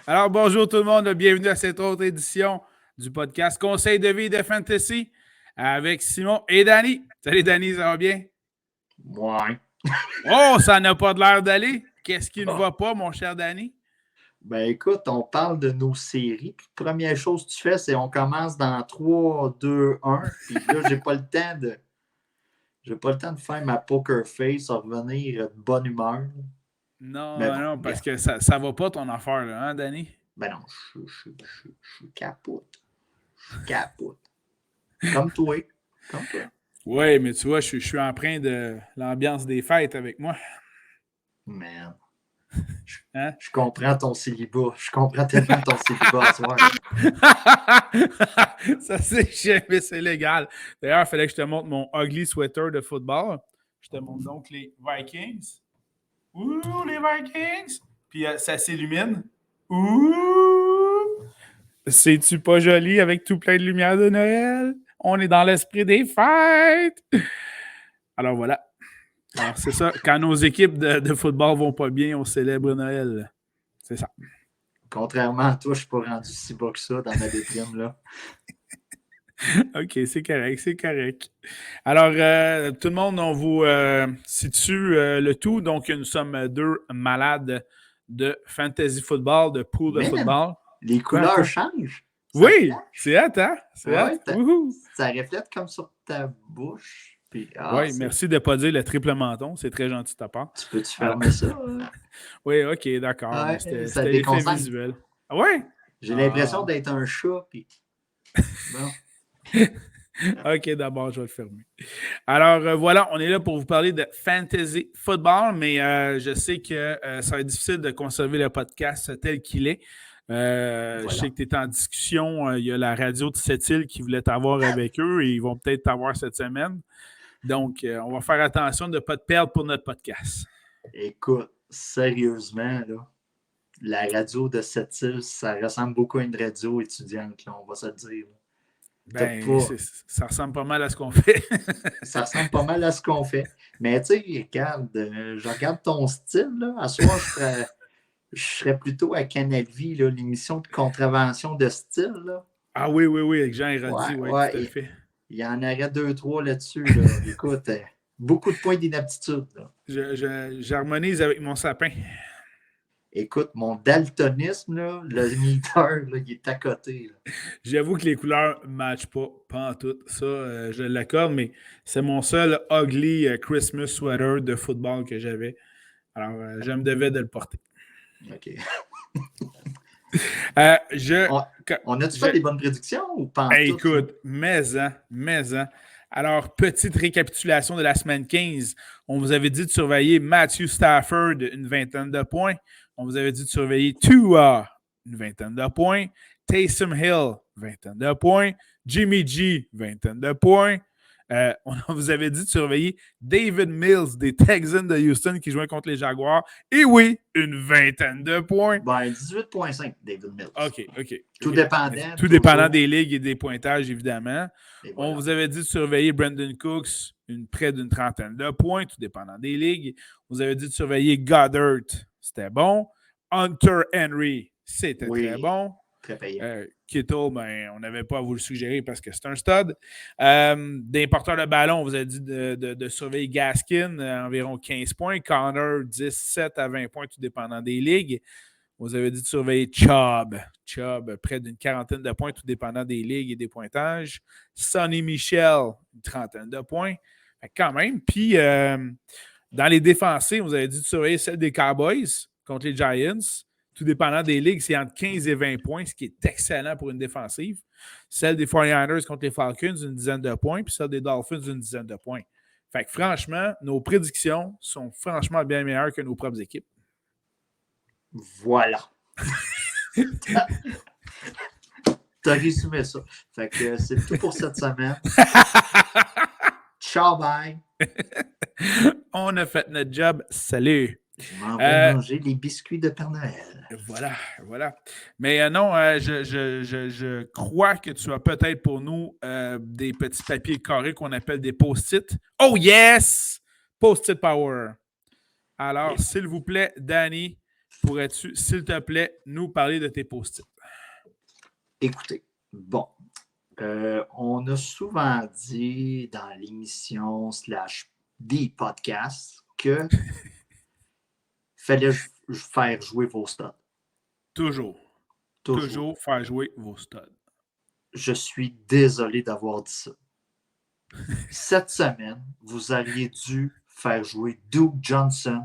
Alors, bonjour tout le monde, bienvenue à cette autre édition du podcast Conseil de vie de Fantasy avec Simon et Danny. Salut Danny, ça va bien? Ouais. Oh, ça n'a pas de l'air d'aller. Qu'est-ce qui ne va pas, mon cher Danny? Ben écoute, on parle de nos séries. Puis, première chose que tu fais, c'est on commence dans 3, 2, 1. Puis là, j'ai pas le temps de faire ma poker face, revenir de bonne humeur. Mais bon, Non, parce regarde. que ça va pas ton affaire, là, hein, Danny? Ben non, je capote. Je capote. Comme toi. Comme toi. Oui, mais tu vois, je suis empreint de l'ambiance des fêtes avec moi. Man. Hein? Je comprends ton célibat. Je comprends tellement ton célibat à soir. Ça, c'est jamais, c'est légal. D'ailleurs, il fallait que je te montre mon ugly sweater de football. Je te montre donc les Vikings. Ouh, les Vikings! Puis ça s'illumine. Ouh! C'est-tu pas joli avec tout plein de lumière de Noël? On est dans l'esprit des fêtes! Alors voilà. Alors c'est ça. Quand nos équipes de football vont pas bien, on célèbre Noël. C'est ça. Contrairement à toi, je suis pas rendu si bas que ça dans ma déprime, là. OK, c'est correct, c'est correct. Alors, tout le monde, on vous situe le tout. Donc, nous sommes deux malades de fantasy football, de pool de Man, football. les couleurs changent. Ça Oui, flash. c'est hâte, hein? C'est Ouais, hâte. Wouhou! ça reflète comme sur ta bouche. Puis, Oui, merci de ne pas dire le triple menton. C'est très gentil de ta part. Tu peux-tu Alors, fermer ça? Hein? oui, OK, d'accord. Mais Ouais, ça c'était l'effet déconcentre. visuel. Ah ouais? J'ai l'impression d'être un chat. Puis... Bon. OK, d'abord, je vais le fermer. Alors, voilà, on est là pour vous parler de fantasy football, mais je sais que ça va être difficile de conserver le podcast tel qu'il est. Voilà. Je sais que tu es en discussion. Il y a la radio de Sept-Îles qui voulait t'avoir avec eux et ils vont peut-être t'avoir cette semaine. Donc, on va faire attention de ne pas te perdre pour notre podcast. Écoute, sérieusement, là, la radio de Sept-Îles, ça ressemble beaucoup à une radio étudiante, là, on va se le dire. Ben, ça ressemble pas mal à ce qu'on fait. Ça ressemble pas mal à ce qu'on fait. Mais tu sais, regarde, je regarde ton style, là. À soir, je serais plutôt à Canal Vie, là, l'émission de contravention de style. Là. Ah oui, avec Jean Héroldi, oui, tout à fait. Il y en aurait 2-3 là-dessus. Là. Écoute, beaucoup de points d'inaptitude. J'harmonise avec mon sapin. Écoute, mon daltonisme, là, le meter, là, il est à côté. Là. J'avoue que les couleurs ne matchent pas en tout. Ça, je l'accorde, mais c'est mon seul ugly Christmas sweater de football que j'avais. Alors, je me devais de le porter. OK. On a-tu fait des bonnes prédictions ou pas? Écoute, mais. Alors, petite récapitulation de la semaine 15. On vous avait dit de surveiller Matthew Stafford, une vingtaine de points. On vous avait dit de surveiller Tua, une vingtaine de points. Taysom Hill, vingtaine de points. Jimmy G, vingtaine de points. On vous avait dit de surveiller David Mills des Texans de Houston qui jouait contre les Jaguars. Et oui, une vingtaine de points. Ben, 18,5 David Mills. OK. Tout dépendant. Tout dépendant des ligues et des pointages, évidemment. Voilà. On vous avait dit de surveiller Brandon Cooks, près d'une trentaine de points, tout dépendant des ligues. On vous avait dit de surveiller Goddard, c'était bon. Hunter Henry, c'était très bon. Très payant. Kittle, ben, on n'avait pas à vous le suggérer parce que c'est un stud. Des porteurs de ballon, on vous a dit de surveiller Gaskin, environ 15 points. Connor, 17 à 20 points, tout dépendant des ligues. On vous avait dit de surveiller Chubb. Chubb, près d'une quarantaine de points, tout dépendant des ligues et des pointages. Sonny Michel, une trentaine de points. Fait quand même. Puis, dans les défensés, on vous avait dit de surveiller celle des Cowboys contre les Giants. Tout dépendant des ligues, c'est entre 15 et 20 points, ce qui est excellent pour une défensive. Celle des 49ers contre les Falcons, une dizaine de points. Puis celle des Dolphins, une dizaine de points. Fait que franchement, nos prédictions sont franchement bien meilleures que nos propres équipes. Voilà. T'as résumé ça. Fait que c'est tout pour cette semaine. Ciao, bye. On a fait notre job. Salut. Je m'en vais manger les biscuits de Père Noël. Voilà. Mais non, je crois que tu as peut-être pour nous des petits papiers carrés qu'on appelle des post-it. Oh yes! Post-it power. Alors, s'il vous plaît, Danny, pourrais-tu, s'il te plaît, nous parler de tes post-it? Écoutez, bon, on a souvent dit dans l'émission / des podcasts que fallait faire jouer vos studs. Toujours. Toujours faire jouer vos studs. Je suis désolé d'avoir dit ça. Cette semaine, vous auriez dû faire jouer Duke Johnson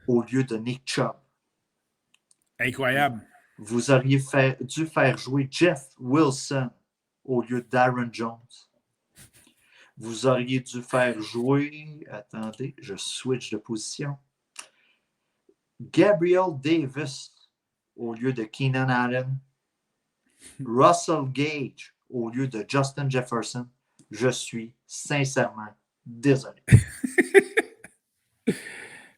au lieu de Nick Chubb. Incroyable. Vous auriez dû faire jouer Jeff Wilson au lieu d'Aaron Jones. Vous auriez dû faire jouer... Attendez, je switch de position. Gabriel Davis au lieu de Keenan Allen. Russell Gage au lieu de Justin Jefferson. Je suis sincèrement désolé.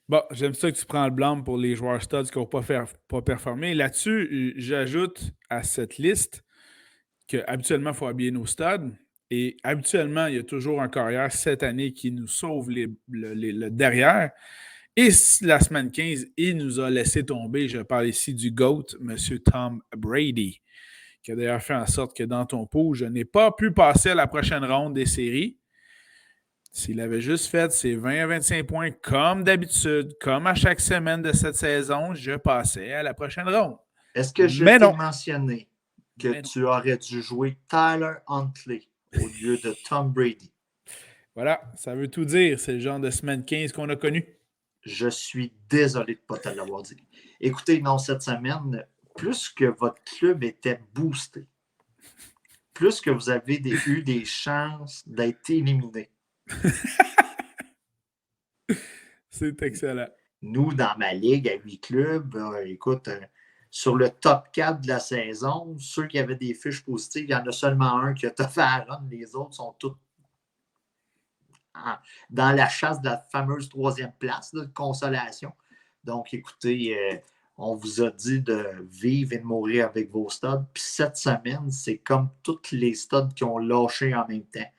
Bon, j'aime ça que tu prends le blâme pour les joueurs studs qui n'ont pas performé. Là-dessus, j'ajoute à cette liste qu'habituellement, il faut habiller nos studs. Et habituellement, il y a toujours un carrière cette année qui nous sauve le derrière. Et la semaine 15, il nous a laissé tomber. Je parle ici du GOAT, M. Tom Brady, qui a d'ailleurs fait en sorte que dans ton pot, je n'ai pas pu passer à la prochaine ronde des séries. S'il avait juste fait ses 20 à 25 points comme d'habitude, comme à chaque semaine de cette saison, je passais à la prochaine ronde. Est-ce que je t'ai mentionné que tu aurais dû jouer Tyler Huntley au lieu de Tom Brady? Voilà, ça veut tout dire. C'est le genre de semaine 15 qu'on a connu. Je suis désolé de ne pas te l'avoir dit. Écoutez, non, cette semaine, plus que votre club était boosté, plus que vous avez eu des chances d'être éliminé. C'est excellent. Nous, dans ma ligue à 8 clubs, écoute, sur le top 4 de la saison, ceux qui avaient des fiches positives, il y en a seulement un qui a toffé à run. Les autres sont tous dans la chasse de la fameuse 3e place de consolation. Donc, écoutez, on vous a dit de vivre et de mourir avec vos studs. Puis cette semaine, c'est comme tous les studs qui ont lâché en même temps.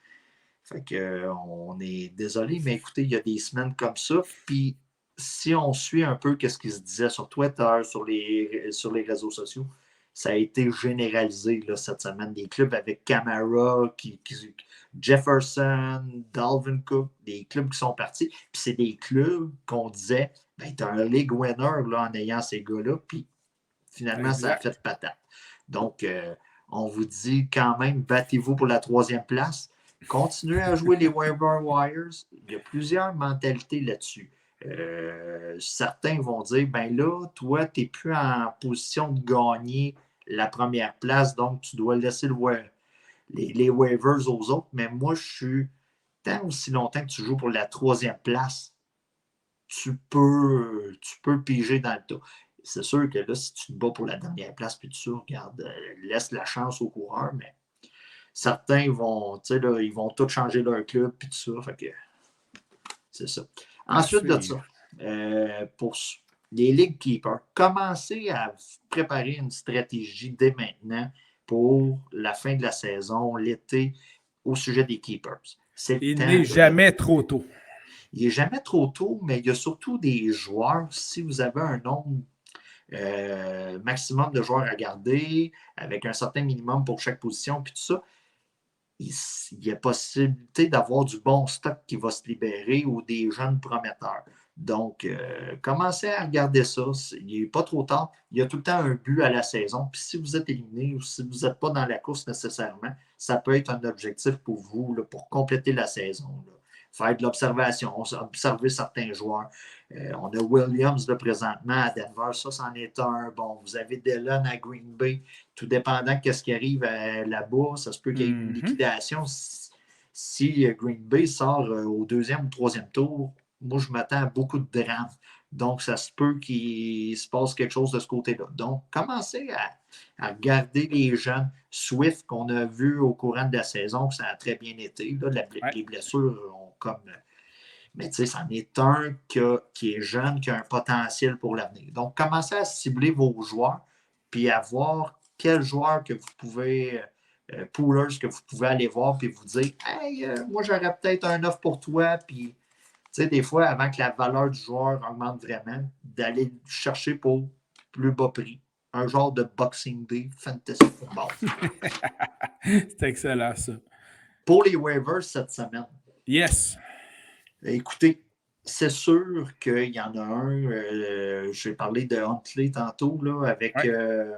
Fait que on est désolé, mais écoutez, il y a des semaines comme ça. Puis si on suit un peu ce qui se disait sur Twitter, sur les réseaux sociaux, ça a été généralisé là, cette semaine. Des clubs avec Camara, Jefferson, Dalvin Cook, des clubs qui sont partis. Puis c'est des clubs qu'on disait, ben, tu as un league winner là, en ayant ces gars-là. Puis finalement, exact. Ça a fait patate. Donc, on vous dit quand même, battez-vous pour la 3e place. Continuez à jouer les waiver wires. Il y a plusieurs mentalités là-dessus. Certains vont dire, ben là, toi, tu n'es plus en position de gagner la 1re place, donc tu dois laisser les waivers aux autres. Mais moi, je suis tant aussi longtemps que tu joues pour la 3e place, tu peux piger dans le tas. C'est sûr que là, si tu te bats pour la dernière place, puis tu regarde, laisse la chance aux coureurs, mais certains vont, tu sais, là, ils vont tous changer leur club, puis tout ça. Fait que c'est ça. Ensuite de ça, pour les League Keepers, commencez à préparer une stratégie dès maintenant pour la fin de la saison, l'été, au sujet des Keepers. Il n'est jamais trop tôt. Il n'est jamais trop tôt, mais il y a surtout des joueurs, si vous avez un nombre maximum de joueurs à garder, avec un certain minimum pour chaque position, puis tout ça, il y a possibilité d'avoir du bon stock qui va se libérer ou des jeunes prometteurs. Donc, commencez à regarder ça. Il n'est pas trop tard. Il y a tout le temps un but à la saison. Puis si vous êtes éliminé ou si vous n'êtes pas dans la course nécessairement, ça peut être un objectif pour vous, là, pour compléter la saison. Là. Faire de l'observation, observer certains joueurs. On a Williams là, présentement à Denver, ça, c'en est un. Bon, vous avez Dillon à Green Bay. Tout dépendant de ce qui arrive là-bas, ça se peut qu'il y ait une liquidation. Si Green Bay sort au 2e ou 3e tour, moi, je m'attends à beaucoup de drames. Donc, ça se peut qu'il se passe quelque chose de ce côté-là. Donc, commencez à regarder les jeunes. Swift, qu'on a vu au courant de la saison, que ça a très bien été. Là, les blessures ont comme... Mais tu sais, c'en est un qui est jeune, qui a un potentiel pour l'avenir. Donc, commencez à cibler vos joueurs, puis à voir quels joueurs que vous pouvez... poolers que vous pouvez aller voir, puis vous dire « Hey, moi, j'aurais peut-être un offre pour toi, puis... » sais, des fois, avant que la valeur du joueur augmente vraiment, d'aller le chercher pour plus bas prix. Un genre de Boxing Day Fantasy Football. C'est excellent, ça. Pour les waivers cette semaine, Yes. écoutez, c'est sûr qu'il y en a un. J'ai parlé de Huntley tantôt là, avec Les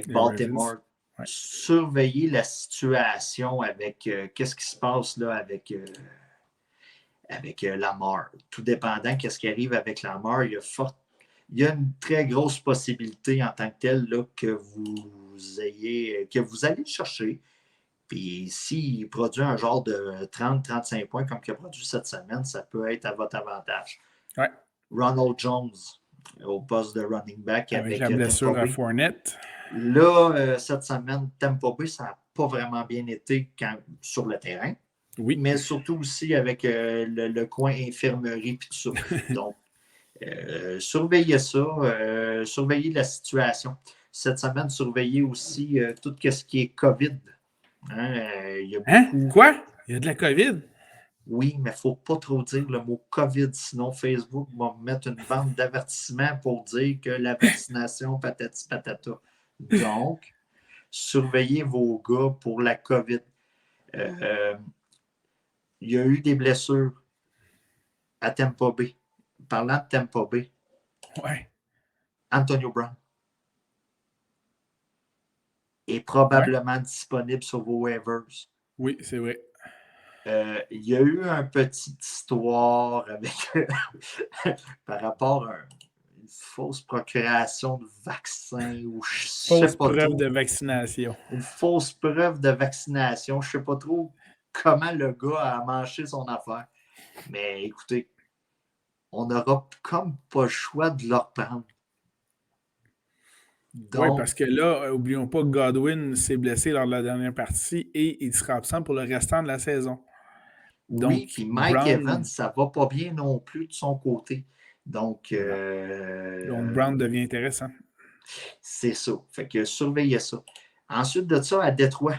Baltimore. Ravens. Ouais. Surveiller la situation avec qu'est-ce qui se passe là avec Lamar. Tout dépendant de ce qui arrive avec Lamar, il y a une très grosse possibilité en tant que telle là, que vous allez le chercher. Puis s'il produit un genre de 30-35 points comme il a produit cette semaine, ça peut être à votre avantage. Ouais. Ronald Jones au poste de running back Avec avec la blessure Tampa à Bay. Fournette. Là, cette semaine, Tampa Bay, ça n'a pas vraiment bien été sur le terrain. Oui. Mais surtout aussi avec le coin infirmerie et tout ça. Donc, surveillez ça, surveillez la situation. Cette semaine, surveillez aussi tout ce qui est COVID. Il y a beaucoup... Quoi? Il y a de la COVID? Oui, mais il ne faut pas trop dire le mot COVID, sinon Facebook va mettre une bande d'avertissement pour dire que la vaccination patati patata. Donc, surveillez vos gars pour la COVID. Il y a eu des blessures à Tampa Bay. Parlant de Tampa Bay, Antonio Brown est probablement disponible sur vos waivers. Oui, c'est vrai. Il y a eu une petite histoire avec par rapport à une fausse procuration de vaccin ou je sais Fausse pas preuve trop. de vaccination. Une fausse preuve de vaccination. Je ne sais pas trop comment le gars a manché son affaire. Mais écoutez, on n'aura comme pas le choix de le reprendre. Oui, parce que là, n'oublions pas que Godwin s'est blessé lors de la dernière partie et il sera absent pour le restant de la saison. Oui, puis Mike Evans, ça ne va pas bien non plus de son côté. Donc Brown devient intéressant. C'est ça. Fait que surveillez ça. Ensuite de ça, à Détroit,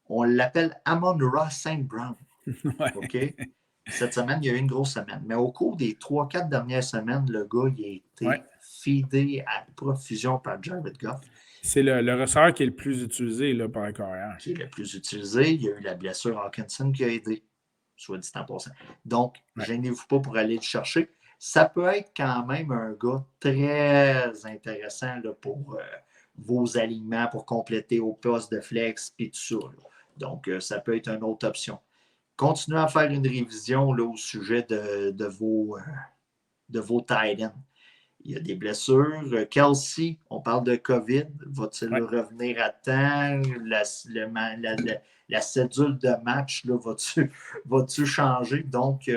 on l'appelle Amon-Ra St. Brown. Ouais. OK? Cette semaine, il y a eu une grosse semaine. Mais au cours des 3-4 dernières semaines, le gars, il a été feedé à profusion par Jared Goff. C'est le receveur qui est le plus utilisé là, par la carrière. Qui est le plus utilisé. Il y a eu la blessure Hawkinson qui a aidé, soit dit en passant. Donc, gênez-vous pas pour aller le chercher. Ça peut être quand même un gars très intéressant là, pour vos alignements, pour compléter au poste de flex et tout ça. Là. Donc, ça peut être une autre option. Continuez à faire une révision là, au sujet de vos tight ends. Il y a des blessures. Kelsey, on parle de COVID. Va-t-il revenir à temps? La cédule de match, là, va-tu changer? Donc,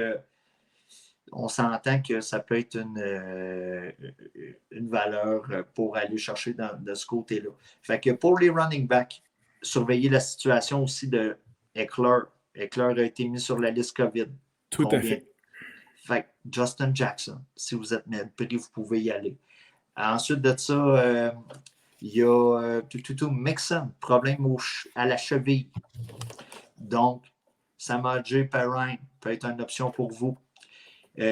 on s'entend que ça peut être une valeur pour aller chercher de ce côté-là. Fait que pour les running backs, surveillez la situation aussi de Eckler. Eckler a été mis sur la liste COVID. Tout à fait. Fait que Justin Jackson, si vous êtes mal pris, vous pouvez y aller. Ensuite de ça, il y a Mixon, problème à la cheville. Donc, Samaje Perrine peut être une option pour vous.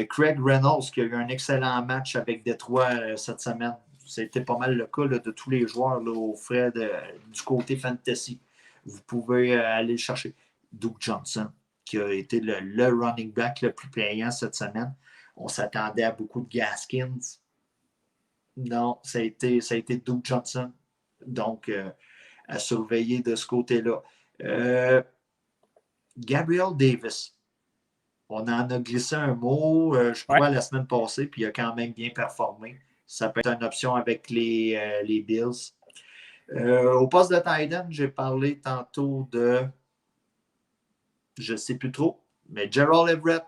Craig Reynolds, qui a eu un excellent match avec Détroit cette semaine. C'était pas mal le cas là, de tous les joueurs là, aux frais du côté fantasy. Vous pouvez aller le chercher. Duke Johnson, qui a été le running back le plus payant cette semaine. On s'attendait à beaucoup de Gaskins. Non, ça a été Duke Johnson. Donc, à surveiller de ce côté-là. Gabriel Davis. On en a glissé un mot, je crois, la semaine passée, puis il a quand même bien performé. Ça peut être une option avec les Bills. Au poste de tight end, j'ai parlé tantôt de, je ne sais plus trop, mais Gerald Everett,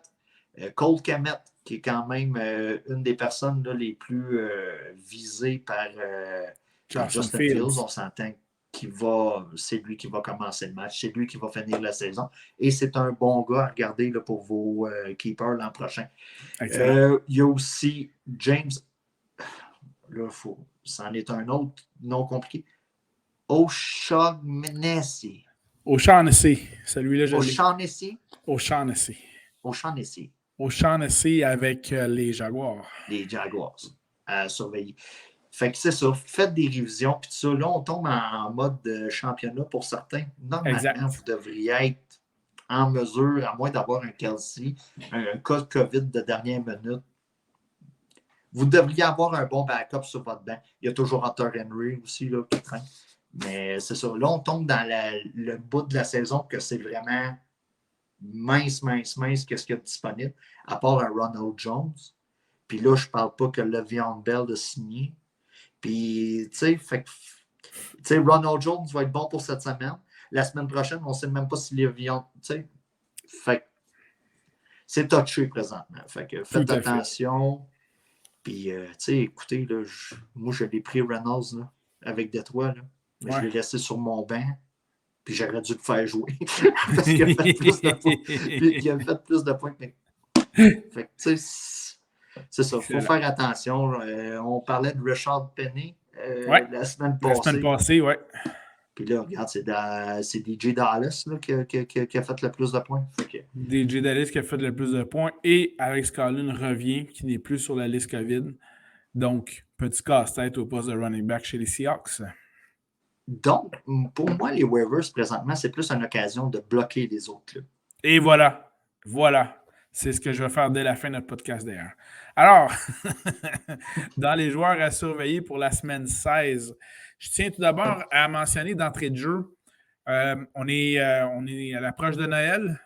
Cole Kmet, qui est quand même une des personnes là, les plus visées par Justin Fields. On s'entend c'est lui qui va commencer le match, c'est lui qui va finir la saison. Et c'est un bon gars à regarder là, pour vos keepers l'an prochain. Il y a aussi James, là, c'en est un autre non compliqué. O'Shaughnessy. O'Shaughnessy. Celui-là, je l'ai. O'Shaughnessy. O'Shaughnessy. O'Shaughnessy. O'Shaughnessy avec les Jaguars. Les Jaguars à surveiller. Fait que c'est ça. Faites des révisions. Puis ça, là, on tombe en mode championnat pour certains. Normalement, Exact. vous devriez être en mesure, à moins d'avoir un Kelsey, un cas de COVID de dernière minute. Vous devriez avoir un bon backup sur votre banc. Il y a toujours Hunter Henry aussi là, qui traîne. Mais c'est ça. Là, on tombe dans le bout de la saison que c'est vraiment mince, qu'est-ce qu'il y a de disponible, à part un Ronald Jones. Puis là, je ne parle pas que Le'Veon Bell a signé. Puis, tu sais, Ronald Jones va être bon pour cette semaine. La semaine prochaine, on ne sait même pas si Le'Veon, tu sais. Fait que c'est touché présentement. Fait que faites attention. Puis, tu sais, écoutez, là, moi, je l'ai pris Reynolds là, avec Détroit, là. Mais je l'ai laissé sur mon banc. Puis j'aurais dû le faire jouer. Parce qu'il a fait plus de points. Puis il a fait plus de points que mes... Fait que, tu sais, c'est ça. Il faut faire attention. On parlait de Richard Penny la semaine passée. La semaine passée, oui. Puis là, regarde, c'est DJ Dallas là, qui a fait le plus de points. DJ Dallas qui a fait le plus de points. Et Alex Collins revient, qui n'est plus sur la liste COVID. Donc, petit casse-tête au poste de running back chez les Seahawks. Donc, pour moi, les waivers, présentement, c'est plus une occasion de bloquer les autres clubs. Et voilà. C'est ce que je vais faire dès la fin de notre podcast d'ailleurs. Alors, dans les joueurs à surveiller pour la semaine 16, je tiens tout d'abord à mentionner d'entrée de jeu, on est à l'approche de Noël.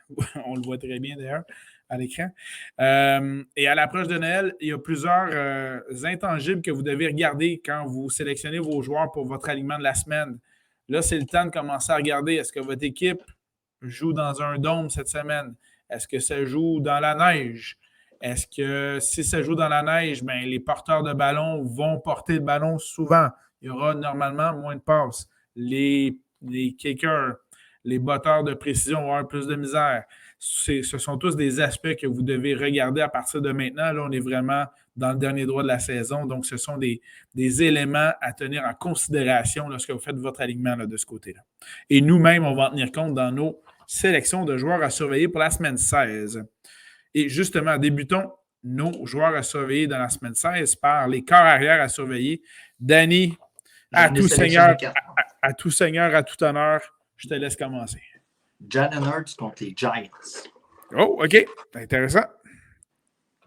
On le voit très bien d'ailleurs à l'écran. Et à l'approche de Noël, il y a plusieurs intangibles que vous devez regarder quand vous sélectionnez vos joueurs pour votre alignement de la semaine. Là, c'est le temps de commencer à regarder est-ce que votre équipe joue dans un dôme cette semaine? Est-ce que ça joue dans la neige? Est-ce que si ça joue dans la neige, ben, les porteurs de ballon vont porter le ballon souvent? Il y aura normalement moins de passes. Les kickers, les batteurs de précision vont avoir plus de misère. Ce sont tous des aspects que vous devez regarder à partir de maintenant. Là, on est vraiment dans le dernier droit de la saison. Donc, ce sont des éléments à tenir en considération lorsque vous faites votre alignement là, de ce côté-là. Et nous-mêmes, on va en tenir compte dans nos sélections de joueurs à surveiller pour la semaine 16. Et justement, débutons nos joueurs à surveiller dans la semaine 16 par les corps arrière à surveiller. Danny, à tout seigneur, à tout honneur, je te laisse commencer. Jalen Hurts contre les Giants. Oh, OK. Intéressant.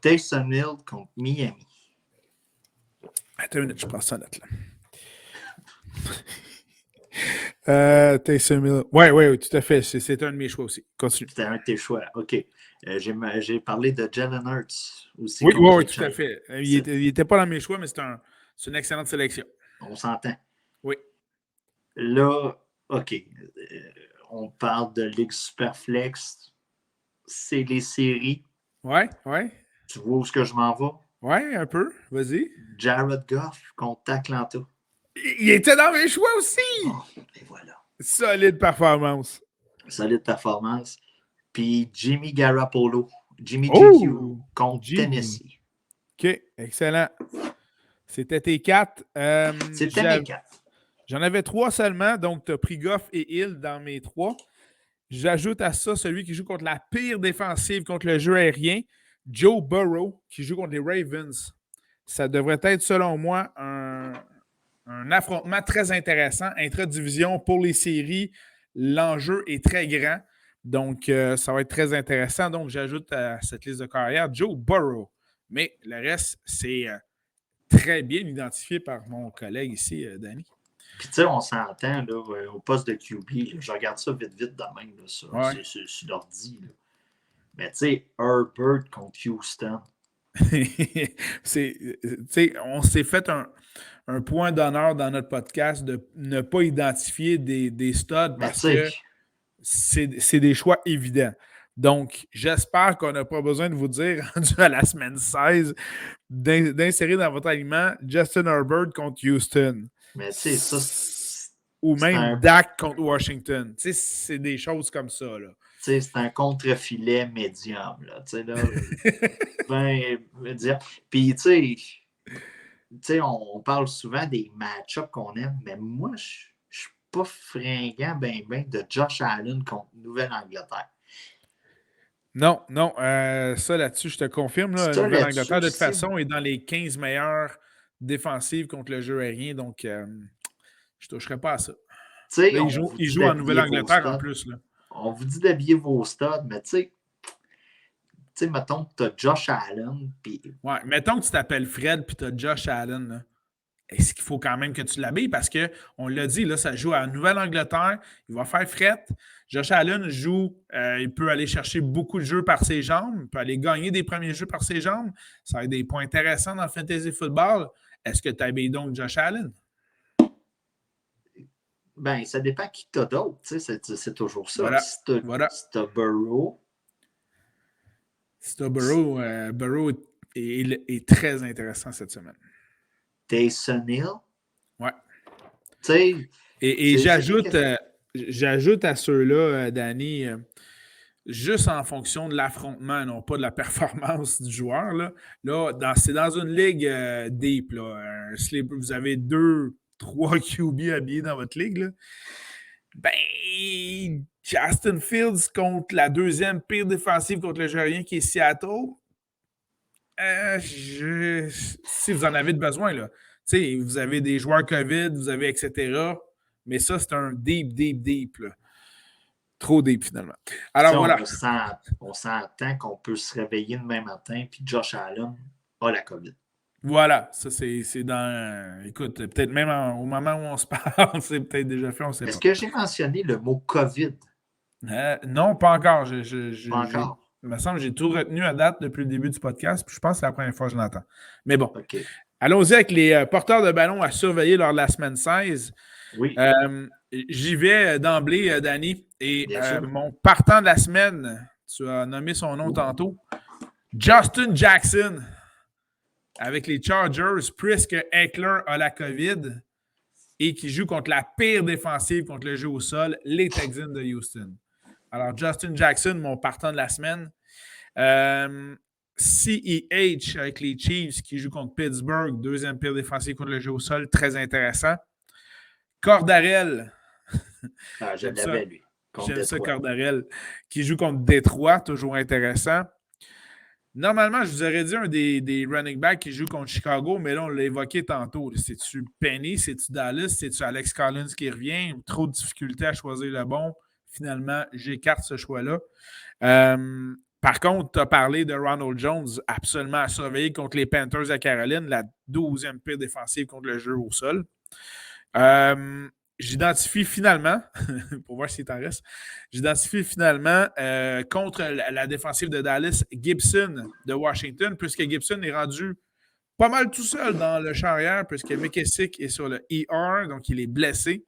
Taysom Hill contre Miami. Attends une minute, je prends ça en note là. Taysom Hill. Oui, tout à fait. C'est un de mes choix aussi. Continue. C'était un de tes choix. OK. J'ai parlé de Jalen Hurts aussi. Oui, tout à fait. Il n'était pas dans mes choix, mais c'est une excellente sélection. On s'entend. Oui. Là, OK. On parle de Ligue Superflex. C'est les séries. Oui. Tu vois où est-ce que je m'en vais? Oui, un peu. Vas-y. Jared Goff contre Atlanta. Il était dans mes choix aussi. Oh, et voilà. Solide performance. Puis Jimmy Garoppolo. Jimmy GQ contre Tennessee. OK, excellent. C'était tes 4. C'était mes 4. J'en avais 3 seulement, donc tu as pris Goff et Hill dans mes 3. J'ajoute à ça celui qui joue contre la pire défensive contre le jeu aérien, Joe Burrow, qui joue contre les Ravens. Ça devrait être, selon moi, un affrontement très intéressant, intra-division pour les séries. L'enjeu est très grand, donc ça va être très intéressant. Donc, j'ajoute à cette liste de carrière Joe Burrow. Mais le reste, c'est très bien identifié par mon collègue ici, Danny. Puis, tu sais, on s'entend là, au poste de QB. Là, je regarde ça vite de même. Là, ça, ouais. sur l'ordi. Là. Mais, tu sais, Herbert contre Houston. On s'est fait un point d'honneur dans notre podcast de ne pas identifier des studs parce que c'est des choix évidents. Donc, j'espère qu'on n'a pas besoin de vous dire, rendu à la semaine 16, d'insérer dans votre aliment Justin Herbert contre Houston. Mais tu sais, ça. Ou même Dak contre Washington. Tu sais, c'est des choses comme ça, là. Tu sais, c'est un contre-filet médium, là. Tu sais, là. Ben, médium. Puis, tu sais, on parle souvent des match-ups qu'on aime, mais moi, je suis pas fringant ben de Josh Allen contre Nouvelle-Angleterre. Non, non, ça là-dessus, je te confirme, là, Ça Nouvelle-Angleterre, là-dessus, de toute si façon, est dans les 15 meilleures défensives contre le jeu aérien, donc je ne toucherai pas à ça. tu sais, Là, on vous il dit joue en d'habiller vos Nouvelle-Angleterre en studs. plus. Là. On vous dit d'habiller vos studs, mais tu sais, mettons que tu as Josh Allen, puis Ouais, mettons que tu t'appelles Fred puis tu as Josh Allen. Là. Est-ce qu'il faut quand même que tu l'habilles? Parce qu'on l'a dit, là, ça joue à Nouvelle-Angleterre. Il va faire fret. Josh Allen joue, il peut aller chercher beaucoup de jeux par ses jambes, il peut aller gagner des premiers jeux par ses jambes. Ça va être des points intéressants dans le fantasy football. Est-ce que tu habilles donc Josh Allen? ben, ça dépend qui t'as d'autre. Tu sais, c'est toujours ça. Voilà. Si t'as Voilà. si t'as Burrow, Burrow, Burrow est très intéressant cette semaine. Taysom Hill, Ouais. tu sais, Et c'est des questions. j'ajoute à ceux-là, Danny, juste en fonction de l'affrontement, non pas de la performance du joueur. C'est dans une ligue deep. Là, vous avez 2, 3 QB habillés dans votre ligue. Là. Ben, Justin Fields contre la deuxième pire défensive contre le Jurien qui est Seattle. Si vous en avez besoin, là. Vous avez des joueurs COVID, vous avez etc. Mais ça, c'est un deep, deep, deep. Là. Trop deep, finalement. Alors Ça, voilà. on s'entend qu'on peut se réveiller demain matin, puis Josh Allen a la COVID. Voilà. Ça, c'est dans. Écoute, peut-être même au moment où on se parle, c'est peut-être déjà fait, on ne sait Est-ce pas. que j'ai mentionné le mot COVID? Non, pas encore. Pas encore. Il me semble que j'ai tout retenu à date depuis le début du podcast, puis je pense que c'est la première fois que je l'entends. Mais bon. OK. Allons-y avec les porteurs de ballon à surveiller lors de la semaine 16. Oui, J'y vais d'emblée, Danny. Et bien sûr. mon partant de la semaine, tu as nommé son nom tantôt, Justin Jackson, avec les Chargers, puisque Eckler a la COVID et qui joue contre la pire défensive contre le jeu au sol, les Texans de Houston. Alors, Justin Jackson, mon partant de la semaine. CEH avec les Chiefs qui joue contre Pittsburgh, deuxième pire défensive contre le jeu au sol, très intéressant. Cordarel. Ah, je J'aime ça. l'avais, lui. J'aime ça, Cordarel, qui joue contre Détroit, toujours intéressant. Normalement, je vous aurais dit un des running backs qui joue contre Chicago, mais là, on l'a évoqué tantôt. C'est-tu Penny, c'est-tu Dallas, c'est-tu Alex Collins qui revient? Trop de difficultés à choisir le bon. Finalement, j'écarte ce choix-là. Par contre, tu as parlé de Ronald Jones, absolument à surveiller contre les Panthers à Caroline, la 12e pire défensive contre le jeu au sol. J'identifie finalement, pour voir s'il t'en reste, contre la défensive de Dallas, Gibson de Washington, puisque Gibson est rendu pas mal tout seul dans le champ arrière, puisque McKissick est sur le ER, donc il est blessé.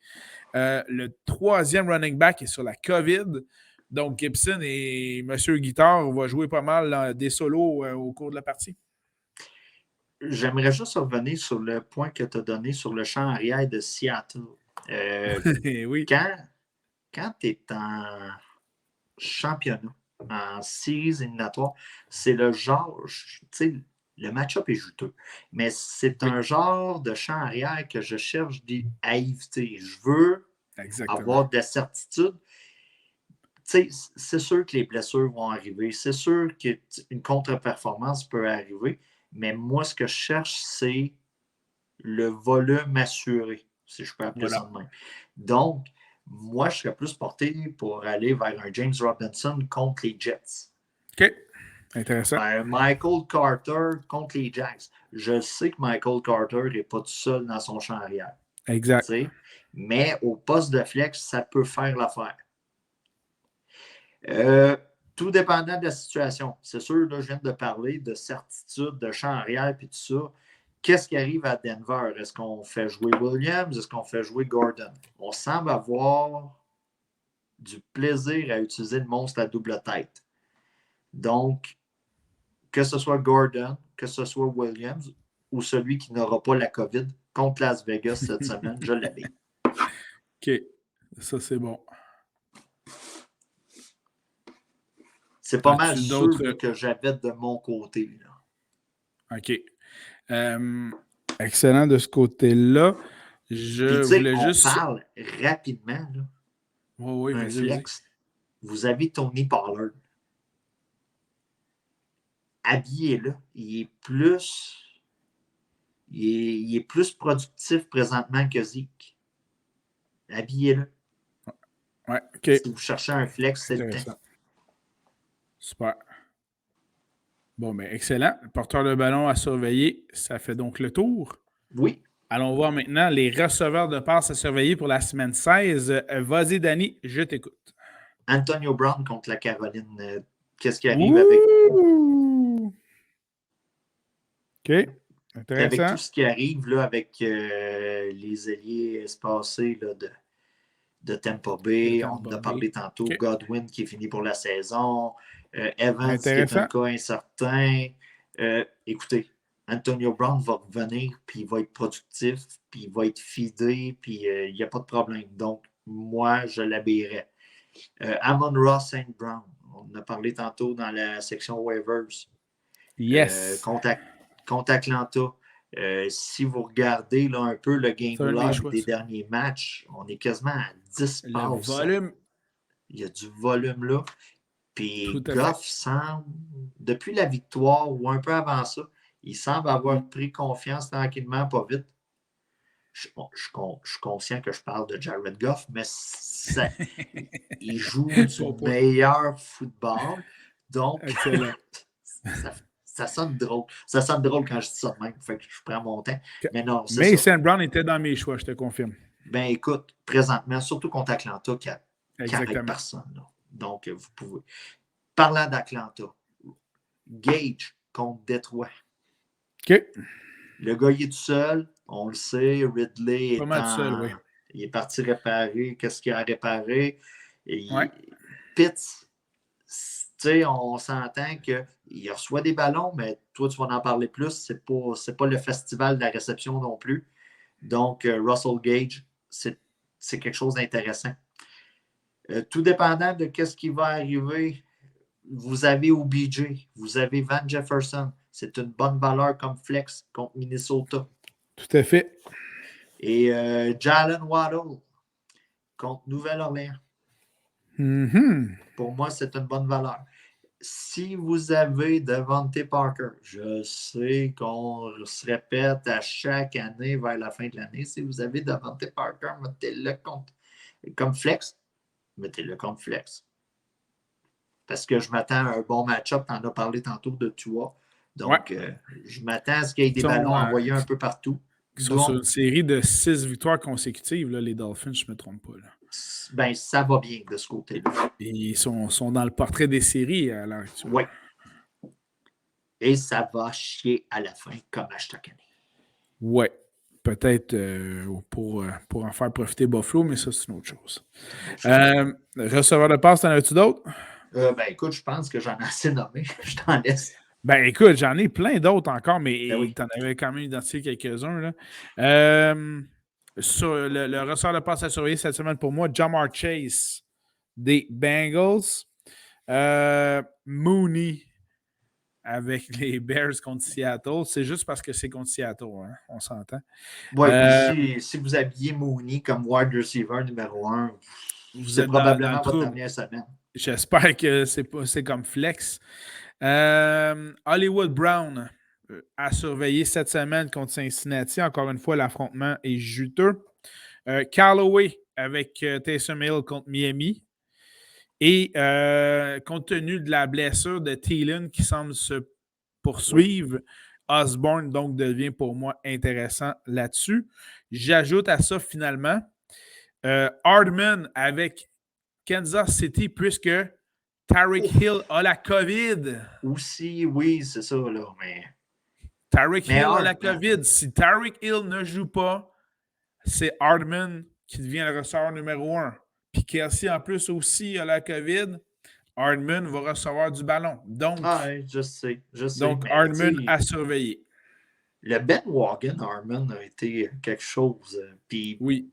Le troisième running back est sur la COVID. Donc, Gibson et M. Guitard vont jouer pas mal des solos au cours de la partie. J'aimerais juste revenir sur le point que tu as donné sur le champ arrière de Seattle. Oui. Quand tu es en championnat, en séries éliminatoires, c'est le genre, tu sais, le match-up est juteux, mais c'est un genre de champ arrière que je cherche à éviter. Je veux avoir de la certitude. Tu sais, c'est sûr que les blessures vont arriver, c'est sûr qu'une contre-performance peut arriver, mais moi, ce que je cherche, c'est le volume assuré, si je peux appeler ça de même. Donc, moi, je serais plus porté pour aller vers un James Robinson contre les Jets. OK. Intéressant. Michael Carter contre les Jacks. Je sais que Michael Carter n'est pas tout seul dans son champ arrière. Exact. Mais au poste de flex, ça peut faire l'affaire. Tout dépendant de la situation. C'est sûr, là, je viens de parler de certitude, de champ arrière et tout ça. Qu'est-ce qui arrive à Denver? Est-ce qu'on fait jouer Williams? Est-ce qu'on fait jouer Gordon? On semble avoir du plaisir à utiliser le monstre à double tête. Donc, que ce soit Gordon, que ce soit Williams ou celui qui n'aura pas la COVID contre Las Vegas cette semaine, je l'avais. OK. Ça, c'est bon. C'est pas mal sûr que j'avais de mon côté. Là. OK. Excellent de ce côté-là. On parle rapidement. Là. Oui, un flex. Vous avez Tony Pollard. habillez-le. Il est plus productif présentement que Zeke. Habillez-le. Ouais, OK. Si vous cherchez un flex, c'est le temps. Super. Bon, ben excellent. Le porteur de ballon à surveiller, ça fait donc le tour. Oui. Allons voir maintenant les receveurs de passe à surveiller pour la semaine 16. Vas-y, Danny, je t'écoute. Antonio Brown contre la Caroline. Qu'est-ce qui arrive Ouh! OK. avec Intéressant. tout ce qui arrive là, avec les ailiers espacés là, de Tampa Bay. On en a parlé tantôt. Okay. Godwin qui est fini pour la saison. Evans qui est un cas incertain. Écoutez, Antonio Brown va revenir, puis il va être productif, puis il va être fidé, puis il n'y a pas de problème. Donc, moi, je l'habillerais. Amon-Ra St. Brown, on en a parlé tantôt dans la section waivers. Yes. Contre Atlanta. Si vous regardez là, un peu le game log des derniers matchs, on est quasiment à 10 passes. Volume. Il y a du volume là. Puis Goff semble, depuis la victoire ou un peu avant ça, il semble avoir pris confiance tranquillement, pas vite. Je suis conscient que je parle de Jared Goff, mais il joue du meilleur football. Donc, ça sonne drôle. Ça sonne drôle quand je dis ça de même. Fait que je prends mon temps. Mais non, c'est ça. Mason Brown était dans mes choix, je te confirme. Ben écoute, présentement, surtout contre Atlanta, qui n'arrête personne. Là. Donc, vous pouvez. Parlant d'Atlanta, Gage contre Détroit. OK. Le gars, il est tout seul. On le sait. Ridley il est parti réparer. Qu'est-ce qu'il a réparé? Pitts, tu sais, on s'entend qu'il reçoit des ballons, mais toi, tu vas en parler plus. C'est pas le festival de la réception non plus. Donc, Russell Gage, c'est quelque chose d'intéressant. Tout dépendant de ce qui va arriver, vous avez OBJ, vous avez Van Jefferson. C'est une bonne valeur comme flex contre Minnesota. Tout à fait. Et Jalen Waddle contre Nouvelle-Orléans. Mm-hmm. Pour moi, c'est une bonne valeur. Si vous avez Devontae Parker, je sais qu'on se répète à chaque année vers la fin de l'année, si vous avez Devontae Parker, mettez-le comme flex. Mettez-le comme flex. Parce que je m'attends à un bon match-up. Tu en as parlé tantôt de Tua. Donc, je m'attends à ce qu'il y ait des ballons envoyés un peu partout. Ils sont sur une série de 6 victoires consécutives, là, les Dolphins, je ne me trompe pas. Là. Ben, ça va bien de ce côté-là. Et ils sont dans le portrait des séries à l'heure actuelle. Oui. Et ça va chier à la fin, comme à chaque année. Oui. Peut-être pour en faire profiter Buffalo, mais ça, c'est une autre chose. Receveur de passe, t'en as-tu d'autres? Ben, écoute, je pense que j'en ai assez nommé. Je t'en laisse. Ben, écoute, j'en ai plein d'autres encore, mais oui. t'en avais quand même identifié quelques-uns. Là. Sur le receveur de passe à surveiller cette semaine pour moi, Ja'Marr Chase des Bengals. Mooney avec les Bears contre Seattle. C'est juste parce que c'est contre Seattle, hein? On s'entend. Oui, si vous habillez Mooney comme wide receiver numéro 1, c'est probablement votre dernière semaine. J'espère que c'est comme flex. Hollywood Brown à surveiller cette semaine contre Cincinnati. Encore une fois, l'affrontement est juteux. Callaway avec Taysom Hill contre Miami. Et compte tenu de la blessure de Thielen qui semble se poursuivre, Osborne donc devient pour moi intéressant là-dessus. J'ajoute à ça finalement Hardman avec Kansas City puisque Tyreek Hill a la COVID. Aussi, oui, c'est ça, là, mais... Tyreek Hill a la COVID. Si Tyreek Hill ne joue pas, c'est Hardman qui devient le receveur numéro 1. Puis Kelsey, en plus, aussi a la COVID. Hardman va recevoir du ballon. Donc, je sais. Donc, Hardman à surveiller. Le Ben Wagon Hardman a été quelque chose. Puis oui.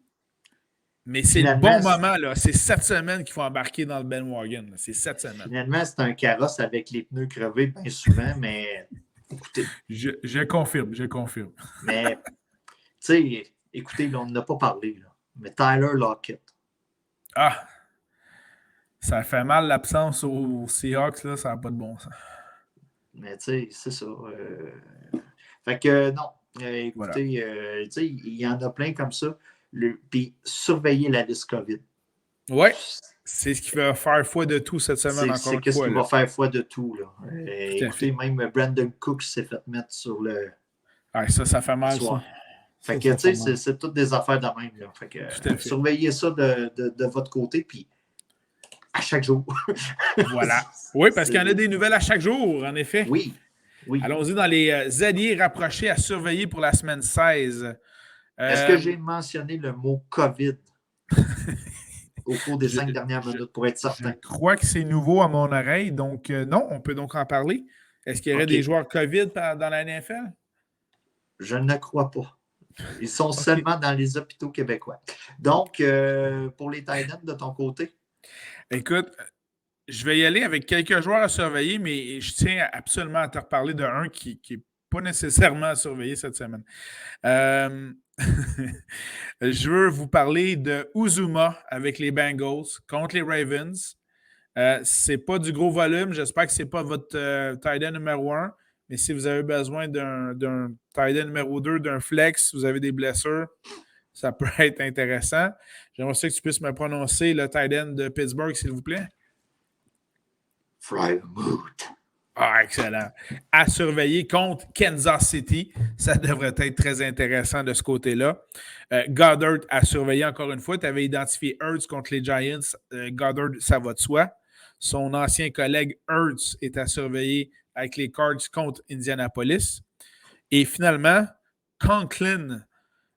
Mais c'est le bon moment, là. C'est cette semaine qu'il faut embarquer dans le Ben Wagon. Là. C'est cette semaine. Finalement, c'est un carrosse avec les pneus crevés bien souvent, mais écoutez. Je confirme. Mais, tu sais, écoutez, là, on n'a pas parlé, là. Mais Tyler Lockett. Ça fait mal l'absence aux Seahawks, là. Ça n'a pas de bon sens. Mais tu sais, c'est ça. Fait que non. Voilà. Écoutez, tu sais, il y en a plein comme ça. Puis surveiller la liste COVID. Oui, c'est ce qui va faire foi de tout cette semaine, encore C'est une qu'est-ce fois. qui Là. va faire foi de tout. Là. Tout à Écoutez, fait. même Brandon Cook s'est fait mettre sur le Ah, ça fait mal, ça. soir. Fait Ça que, fait tu mal. sais, c'est toutes des affaires de même. Là. Fait que, Tout à fait. surveillez ça de votre côté, puis à chaque jour. Voilà. Oui, parce qu'il y en a des nouvelles à chaque jour, en effet. Oui, oui. Allons-y dans les alliés rapprochés à surveiller pour la semaine 16. Est-ce que j'ai mentionné le mot COVID au cours des je, 5 dernières minutes pour être je certain? crois que c'est nouveau à mon oreille, donc non, on peut donc en parler. Est-ce qu'il y aurait OK. des joueurs COVID dans la NFL? Je ne crois pas. Ils sont OK. seulement dans les hôpitaux québécois. Donc, pour les Titans de ton côté? Écoute, je vais y aller avec quelques joueurs à surveiller, mais je tiens absolument à te reparler d'un qui n'est pas nécessairement à surveiller cette semaine. Je veux vous parler de Uzuma avec les Bengals contre les Ravens. C'est pas du gros volume. J'espère que c'est pas votre tight end numéro 1. Mais si vous avez besoin d'un tight end numéro 2, d'un flex, si vous avez des blessures, ça peut être intéressant. J'aimerais ça que tu puisses me prononcer le tight end de Pittsburgh, s'il vous plaît. Frymouth. Ah, excellent. À surveiller contre Kansas City. Ça devrait être très intéressant de ce côté-là. Goddard à surveiller encore une fois. Tu avais identifié Hurts contre les Giants. Goddard, ça va de soi. Son ancien collègue Hurts est à surveiller avec les Cards contre Indianapolis. Et finalement, Conklin,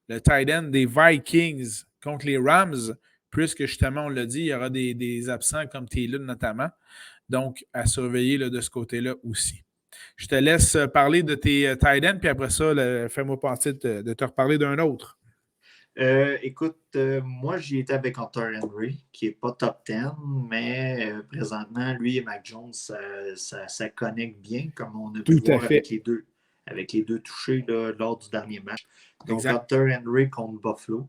le tight end des Vikings contre les Rams, puisque justement, on l'a dit, il y aura des absents comme Taylor notamment. Donc, à surveiller là, de ce côté-là aussi. Je te laisse parler de tes tight ends, puis après ça, fais-moi penser de te reparler d'un autre. Écoute, moi, j'y étais avec Hunter Henry, qui n'est pas top 10, mais présentement, lui et Mac Jones, ça connecte bien, comme on a pu Tout à voir fait. avec les deux touchés là, lors du dernier match. Donc, Exact. Hunter Henry contre Buffalo.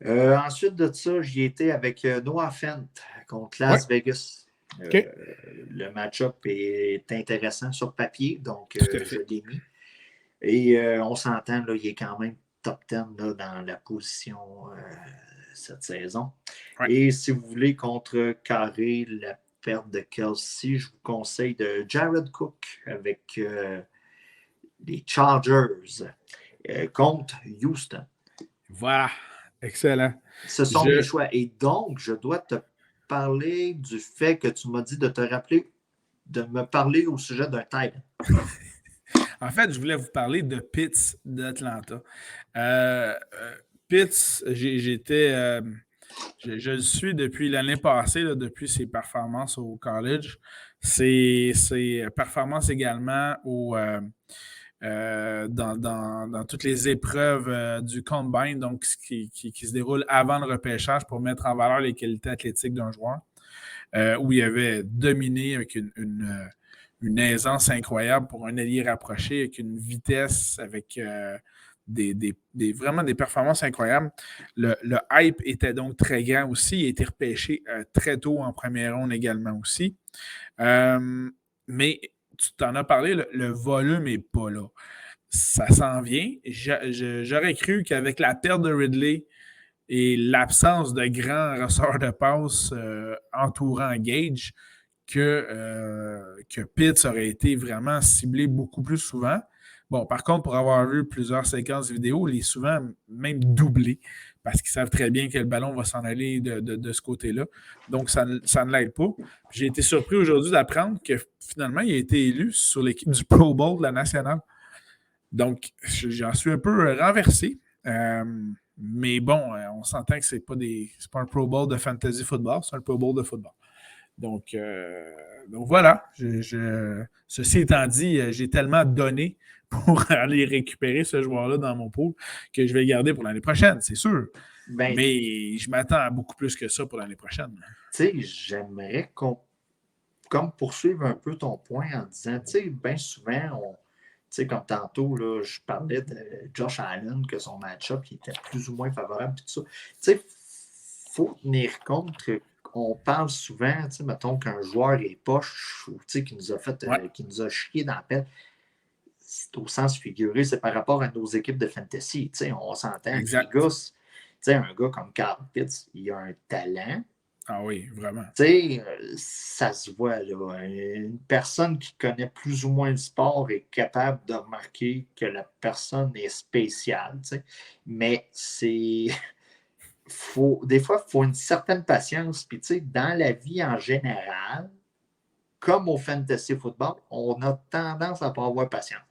Ensuite de ça, j'y étais avec Noah Fent contre Las Vegas. OK. Le match-up est intéressant sur papier, donc je l'ai mis. Et on s'entend, là, il est quand même top 10 là, dans la position cette saison. Ouais. Et si vous voulez contrecarrer la perte de Kelsey, je vous conseille de Jared Cook avec les Chargers contre Houston. Voilà. Excellent. Ce sont mes choix. Et donc, je dois te parler du fait que tu m'as dit de te rappeler, de me parler au sujet d'un Titan. En fait, je voulais vous parler de Pitts d'Atlanta. Pitts, je le suis depuis l'année passée, là, depuis ses performances au college. Ses performances également dans toutes les épreuves du combine, donc qui se déroule avant le repêchage pour mettre en valeur les qualités athlétiques d'un joueur, où il avait dominé avec une aisance incroyable pour un allié rapproché, avec une vitesse, avec vraiment des performances incroyables. Le hype était donc très grand aussi. Il a été repêché très tôt en première ronde également aussi. Mais tu t'en as parlé, le volume n'est pas là. Ça s'en vient. J'aurais cru qu'avec la perte de Ridley et l'absence de grands ressorts de passe entourant Gage, que Pitts aurait été vraiment ciblé beaucoup plus souvent. Bon, par contre, pour avoir vu plusieurs séquences vidéo, il est souvent même doublé parce qu'ils savent très bien que le ballon va s'en aller de ce côté-là. Donc, ça ne l'aide pas. J'ai été surpris aujourd'hui d'apprendre que finalement, il a été élu sur l'équipe du Pro Bowl de la nationale. Donc, j'en suis un peu renversé. Mais bon, on s'entend que c'est pas un Pro Bowl de fantasy football, c'est un Pro Bowl de football. Donc voilà. Ceci étant dit, j'ai tellement donné pour aller récupérer ce joueur-là dans mon pool que je vais le garder pour l'année prochaine, c'est sûr. Ben, mais je m'attends à beaucoup plus que ça pour l'année prochaine. Tu sais, j'aimerais comme poursuivre un peu ton point en disant, tu sais, bien souvent, comme tantôt, là, je parlais de Josh Allen, que son match-up était plus ou moins favorable. Tu sais, il faut tenir compte on parle souvent, tu sais, mettons qu'un joueur est poche ou tu sais, qui nous a fait, Ouais. qui nous a chié dans la pelle. C'est au sens figuré, c'est par rapport à nos équipes de fantasy. Tu sais, on s'entend. Les Exact. gars, tu sais, un gars comme Carl Pitts, il a un talent. Ah oui, vraiment. Tu sais, ça se voit, là. Une personne qui connaît plus ou moins le sport est capable de remarquer que la personne est spéciale, tu sais. Mais c'est... des fois, il faut une certaine patience. Puis, tu sais, dans la vie en général, comme au fantasy football, on a tendance à ne pas avoir patience.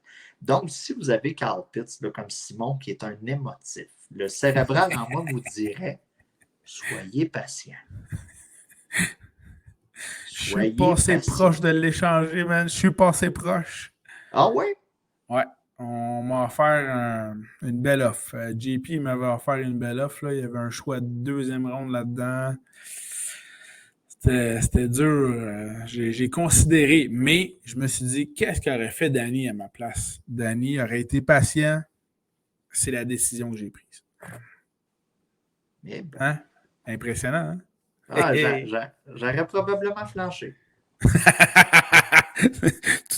Donc, si vous avez Carl Pitts, là, comme Simon, qui est un émotif, le cérébral en moi vous dirait soyez patient. Je suis Soyez passé patient. proche de l'échanger, man. Je suis passé proche. Ah oui? Ouais. On m'a offert une belle offre. JP m'avait offert une belle offre. Là. Il y avait un choix de deuxième ronde là-dedans. C'était dur. J'ai considéré, mais je me suis dit, qu'est-ce qu'aurait fait Danny à ma place? Danny aurait été patient. C'est la décision que j'ai prise. Eh ben. Hein? Impressionnant, hein? Ah, j'aurais probablement flanché. Tout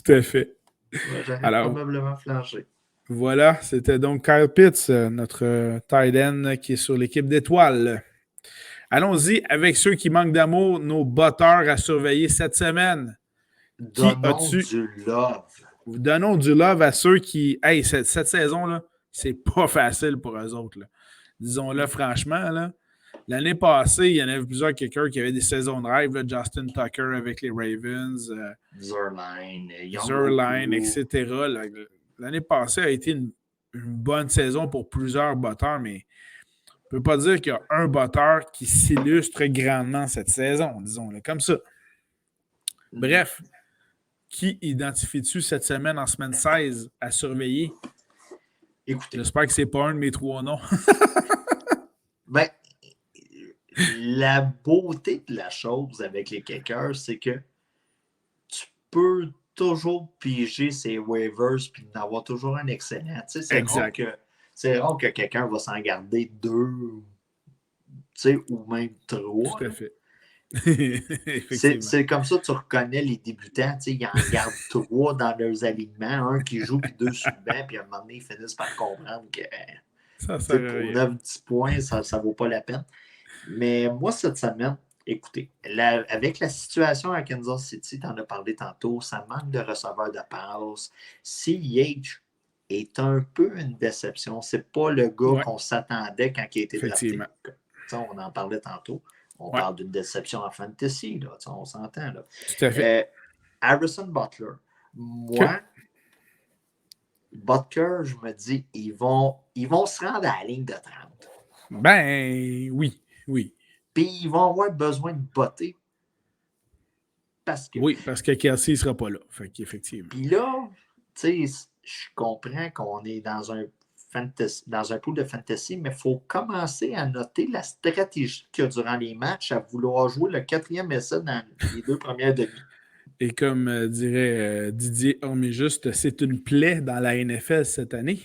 à fait. Ouais, j'aurais Alors, probablement flanché. voilà, c'était donc Kyle Pitts, notre tight end qui est sur l'équipe d'étoiles. Allons-y avec ceux qui manquent d'amour, nos botteurs à surveiller cette semaine. Qui Donnons as-tu? du love. Donnons du love à ceux qui. Hey, cette saison-là, c'est pas facile pour eux autres. Là. Disons-le franchement. Là. L'année passée, il y en avait plusieurs quelqu'un qui avait des saisons de rêve. Là, Justin Tucker avec les Ravens, Zerline, etc. Là. L'année passée a été une bonne saison pour plusieurs botteurs, mais on ne peut pas dire qu'il y a un botteur qui s'illustre grandement cette saison, disons-le comme ça. Bref, qui identifies-tu cette semaine en semaine 16 à surveiller? Écoutez. J'espère que c'est pas un de mes 3 noms. Ben, la beauté de la chose avec les kickers, c'est que tu peux toujours piger ses waivers puis en avoir toujours un excellent. Tu sais, c'est rare que quelqu'un va s'en garder 2, tu sais, ou même 3. Tout à fait. C'est comme ça que tu reconnais les débutants. Tu sais, ils en gardent 3 dans leurs alignements, un qui joue puis 2 sur le banc, puis à un moment donné, ils finissent par comprendre que ça pour 9-10 points, ça ne vaut pas la peine. Mais moi, cette semaine, écoutez, avec la situation à Kansas City, tu en as parlé tantôt, ça manque de receveurs de passe. CEH est un peu une déception. C'est pas le gars qu'on s'attendait quand il a été drafté. On en parlait tantôt. On parle d'une déception en fantasy, là, on s'entend. Là. Tout à fait. Harrison Butler. Moi, Butker, je me dis, ils vont se rendre à la ligne de 30. Ben, oui. Puis ils vont avoir besoin de botter. Oui, parce que Kelsey ne sera pas là. Fait qu'effectivement. Puis là, tu sais, je comprends qu'on est dans un pool de fantasy, mais il faut commencer à noter la stratégie qu'il y a durant les matchs à vouloir jouer le 4e essai dans les 2 premières demi. Et comme dirait Didier Orméjuste, c'est une plaie dans la NFL cette année.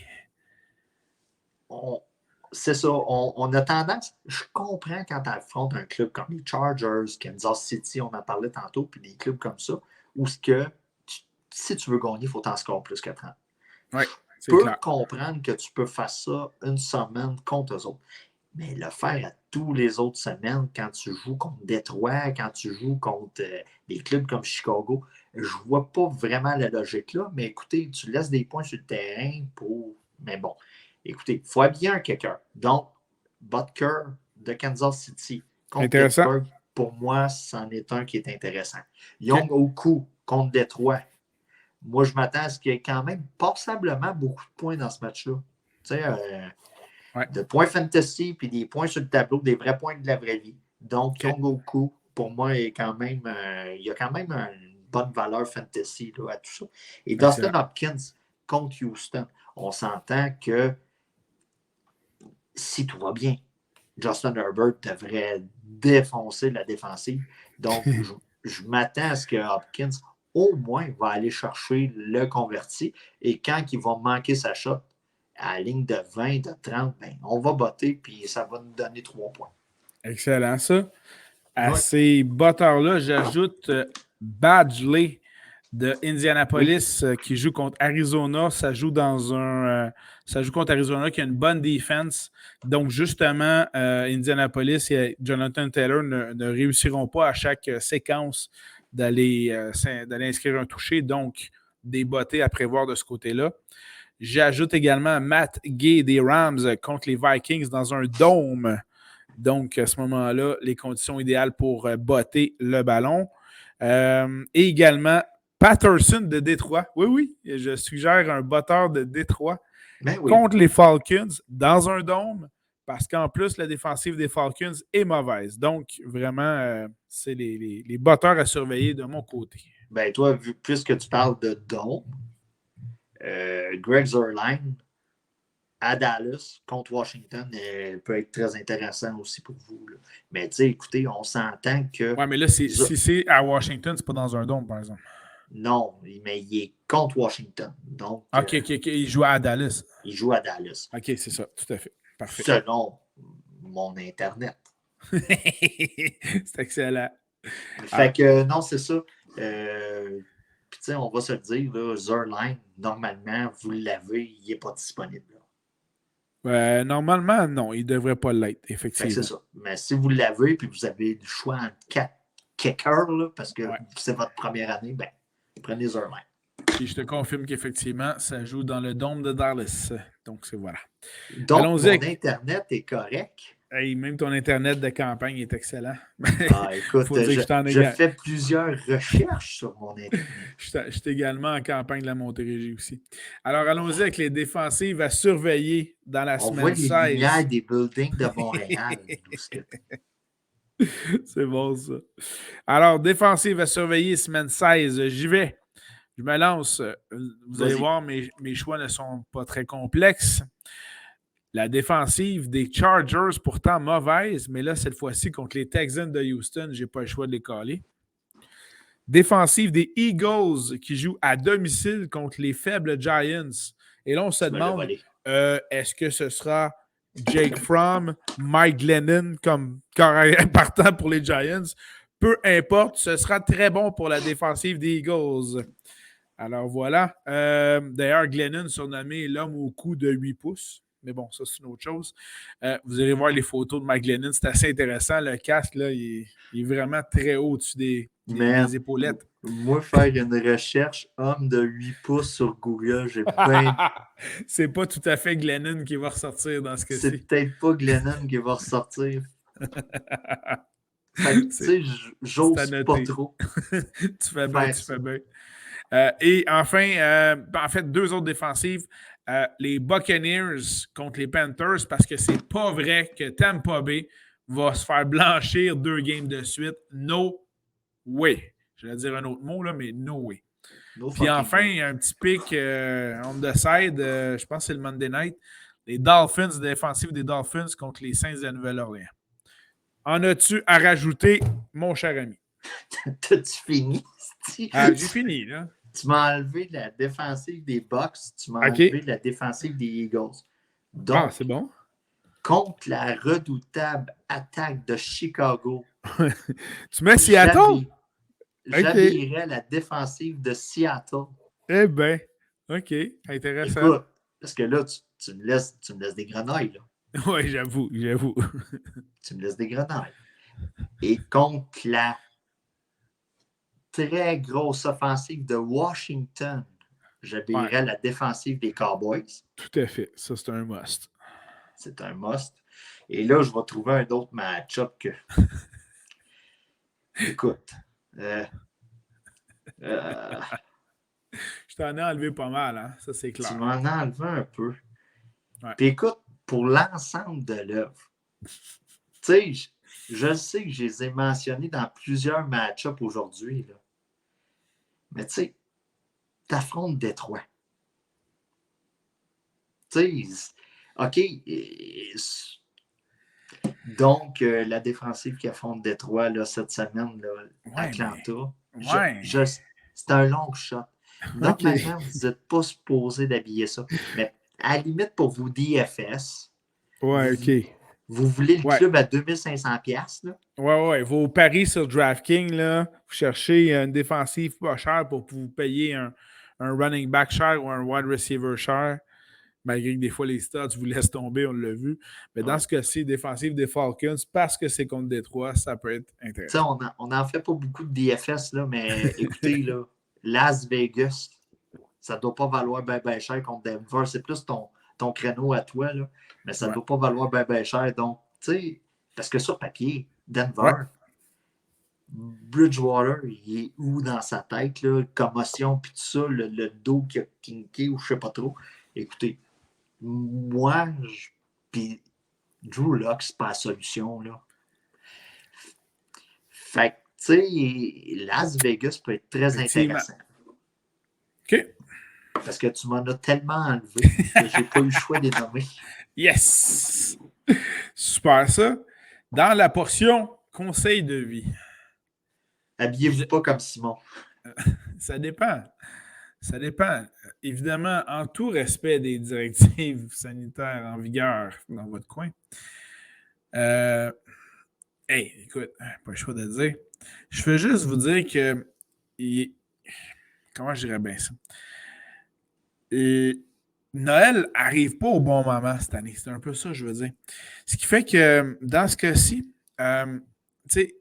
C'est ça. On a tendance. Je comprends quand tu affrontes un club comme les Chargers, Kansas City, on en parlait tantôt, puis des clubs comme ça, où si tu veux gagner, il faut t'en scorer plus que 30. Oui, je peux comprendre que tu peux faire ça une semaine contre eux autres. Mais le faire à tous les autres semaines, quand tu joues contre Détroit, quand tu joues contre des clubs comme Chicago, je vois pas vraiment la logique là. Mais écoutez, tu laisses des points sur le terrain pour. Mais bon, écoutez, il faut habiller un kicker. Donc, Butker de Kansas City contre Pittsburgh, pour moi, c'en est un qui est intéressant. Young Oku contre Détroit. Moi, je m'attends à ce qu'il y ait quand même passablement beaucoup de points dans ce match-là. Tu sais, de points fantasy, puis des points sur le tableau, des vrais points de la vraie vie. Donc, Yongoku, pour moi, est quand même, il y a quand même une bonne valeur fantasy là, à tout ça. Et Dustin Hopkins contre Houston, on s'entend que si tout va bien, Justin Herbert devrait défoncer la défensive. Donc, je m'attends à ce que Hopkins, au moins, va aller chercher le converti. Et quand il va manquer sa shot, à la ligne de 20, de 30, ben, on va botter, puis ça va nous donner 3 points. Excellent, ça. À ces batteurs-là, j'ajoute Badgley de Indianapolis qui joue contre Arizona. Ça joue contre Arizona qui a une bonne défense. Donc, justement, Indianapolis et Jonathan Taylor ne réussiront pas à chaque séquence d'aller inscrire un touché. Donc, des bottées à prévoir de ce côté-là. J'ajoute également Matt Gay des Rams contre les Vikings dans un dôme. Donc, à ce moment-là, les conditions idéales pour botter le ballon. Et également, Patterson de Détroit. Oui, je suggère un botteur de Détroit contre les Falcons dans un dôme parce qu'en plus, la défensive des Falcons est mauvaise. Donc, vraiment, c'est les botteurs à surveiller de mon côté. Ben, toi, puisque tu parles de dôme, Greg Zuerlein à Dallas contre Washington peut être très intéressant aussi pour vous. Là. Mais tu sais, écoutez, on s'entend que... Ouais, mais là, si c'est à Washington, c'est pas dans un dôme, par exemple. Non, mais il est contre Washington. Donc, OK. Il joue à Dallas. Il joue à Dallas. OK, c'est ça, tout à fait. Parfait. Selon mon Internet. C'est excellent. Fait que, non, c'est ça. Puis, tu sais, on va se le dire, là, Zuerlein, normalement, vous l'avez, il n'est pas disponible. Normalement, non, il ne devrait pas l'être, effectivement. C'est ça. Mais si vous l'avez, puis vous avez le choix entre 4 kickers, là, parce que c'est votre première année, ben, prenez Zuerlein. Et je te confirme qu'effectivement, ça joue dans le dôme de Dallas. Donc, c'est voilà. Donc, mon Internet est correct. Hey, même ton Internet de campagne est excellent. Écoute, je fais plusieurs recherches sur mon Internet. Je suis également en campagne de la Montérégie aussi. Alors, allons-y avec les défensives à surveiller dans la semaine 16. On voit les lumières des buildings de Montréal. C'est bon, ça. Alors, défensive à surveiller semaine 16. J'y vais. Je me lance. Vous allez voir, mes choix ne sont pas très complexes. La défensive des Chargers, pourtant mauvaise, mais là, cette fois-ci, contre les Texans de Houston, je n'ai pas le choix de les caler. Défensive des Eagles qui jouent à domicile contre les faibles Giants. Et là, on se demande, est-ce que ce sera Jake Fromm, Mike Glennon comme carrière partant pour les Giants? Peu importe, ce sera très bon pour la défensive des Eagles. Alors voilà. D'ailleurs, Glennon surnommé l'homme au cou de 8 pouces. Mais bon, ça, c'est une autre chose. Vous allez voir les photos de Mike Glennon. C'est assez intéressant. Le casque, là, il est vraiment très haut au-dessus des épaulettes. Moi, faire une recherche homme de 8 pouces sur Google, j'ai bien... C'est pas tout à fait Glennon qui va ressortir dans ce cas-ci. C'est peut-être pas Glennon qui va ressortir. Tu sais, j'ose pas trop. Tu fais bien. Et enfin, en fait, 2 autres défensives. Les Buccaneers contre les Panthers, parce que c'est pas vrai que Tampa Bay va se faire blanchir 2 games de suite. No way. Je vais dire un autre mot, là, mais no way. Puis enfin, un petit pic on the side, je pense que c'est le Monday night. Les Dolphins, défensive des Dolphins contre les Saints de la Nouvelle-Orléans. En as-tu à rajouter, mon cher ami? T'as-tu fini? J'ai fini, là. Tu m'as enlevé la défensive des Bucks, tu m'as enlevé la défensive des Eagles. Donc, c'est bon. Contre la redoutable attaque de Chicago, tu mets Seattle? J'habillerais la défensive de Seattle. Eh bien, OK. Intéressant. Écoute, parce que là, tu me laisses des grenouilles, là. Oui, j'avoue. Tu me laisses des grenouilles. Et contre la très grosse offensive de Washington, j'habillerais la défensive des Cowboys. Tout à fait. Ça, c'est un must. C'est un must. Et là, je vais trouver un autre match-up que... Écoute. Je t'en ai enlevé pas mal, hein? Ça, c'est clair. Tu m'en as enlevé un peu. Ouais. Puis écoute, pour l'ensemble de l'œuvre, tu sais, je sais que je les ai mentionnés dans plusieurs match-ups aujourd'hui, là. Mais tu sais, t'affrontes Détroit. Tu sais, OK. Donc, la défensive qui affronte Détroit là, cette semaine, là, Atlanta, c'est un long shot. Normalement, vous n'êtes pas supposé d'habiller ça. Mais à la limite, pour vous DFS, OK. Vous voulez le Ouais. club à 2500$, là? Ouais. Vos paris sur DraftKings, là, vous cherchez une défensive pas chère pour vous payer un running back cher ou un wide receiver cher. Malgré que des fois, les stats vous laissent tomber, on l'a vu. Mais dans Ouais. ce cas-ci, défensive des Falcons, parce que c'est contre Détroit, ça peut être Tu sais, intéressant. on n'en fait pas beaucoup de DFS, là, mais écoutez, là, Las Vegas, ça ne doit pas valoir bien cher contre Denver. C'est plus ton créneau à toi, là, mais ça ne Ouais. doit pas valoir bien cher. Donc, tu sais, parce que sur papier, Ouais. Denver, Bridgewater, il est où dans sa tête, là, commotion, puis tout ça, le dos qui a kinké ou je sais pas trop. Écoutez, moi, puis Drew Lock, c'est pas la solution, là. Fait que, tu sais, Las Vegas peut être très Effectivement. intéressant. OK. Parce que tu m'en as tellement enlevé que j'ai pas eu le choix de les nommer. Yes! Super ça. Dans la portion conseil de vie. Habillez-vous pas comme Simon. Ça dépend. Ça dépend. Évidemment, en tout respect des directives sanitaires en vigueur dans votre coin. Écoute, pas le choix de le dire. Je veux juste vous dire que. Comment je dirais bien ça? Noël arrive pas au bon moment cette année. C'est un peu ça, je veux dire. Ce qui fait que dans ce cas-ci, tu sais,